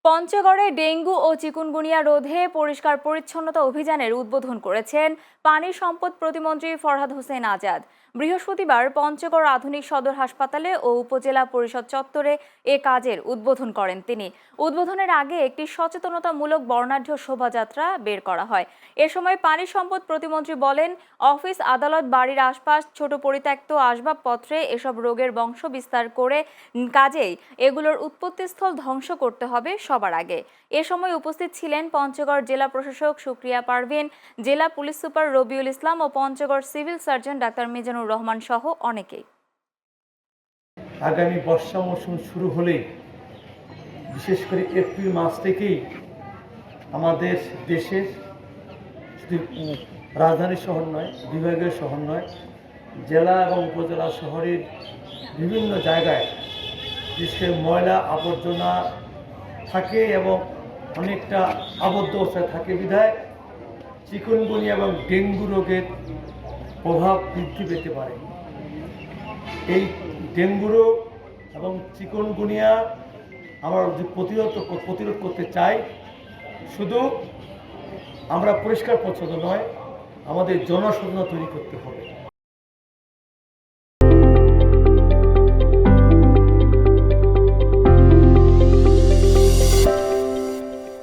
পঞ্চগড়ে ডেঙ্গু ও চিকুনগুনিয়া রোধে পরিষ্কার পরিচ্ছন্নতা অভিযানের উদ্বোধন করেছেন পানি সম্পদ প্রতিমন্ত্রী ফরহাদ হোসেন আজাদ। বৃহস্পতিবার পঞ্চগড় আধুনিক সদর হাসপাতালে ও উপজেলা পরিষদ চত্বরে এ কাজের উদ্বোধন করেন তিনি। উদ্বোধনের আগে একটি সচেতনতামূলক বর্ণাঢ্য শোভাযাত্রা বের করা হয়। এ সময় পানি সম্পদ প্রতিমন্ত্রী বলেন, অফিস, আদালত, বাড়ির আশপাশ ছোট পরিত্যক্ত আসবাবপত্রে এসব রোগের বংশ বিস্তার করে কাজেই এগুলোর উৎপত্তিস্থল ধ্বংস করতে হবে সবার আগে। এ সময় উপস্থিত ছিলেন পঞ্চগড় জেলা প্রশাসক সুপ্রিয়া পারভিন, জেলা পুলিশ সুপার রবিউল ইসলাম ও Panchagarh civil surgeon doctor Mizanur Rahman সহ অনেকেই। আগামী বর্ষা মৌসুম শুরু হলে বিশেষ করে এপ্রিল মাস থেকেই আমাদের দেশের শুধু রাজধানী শহর নয়, বিভাগীয় শহর নয়, জেলা এবং উপজেলা শহরের বিভিন্ন জায়গায় বিশেষ করে ময়লা আবর্জনা থাকে এবং অনেকটা আবদ্ধ অবস্থায় থাকে বিধায় চিকুনগুনিয়া এবং ডেঙ্গু রোগের প্রভাব বৃদ্ধি পেতে পারে। এই ডেঙ্গু রোগ এবং চিকুনগুনিয়া আমরা যদি প্রতিরোধ করতে চাই, শুধু আমরা পরিষ্কার পরিচ্ছন্ন নয়, আমাদের জনসচেতনতা তৈরি করতে হবে।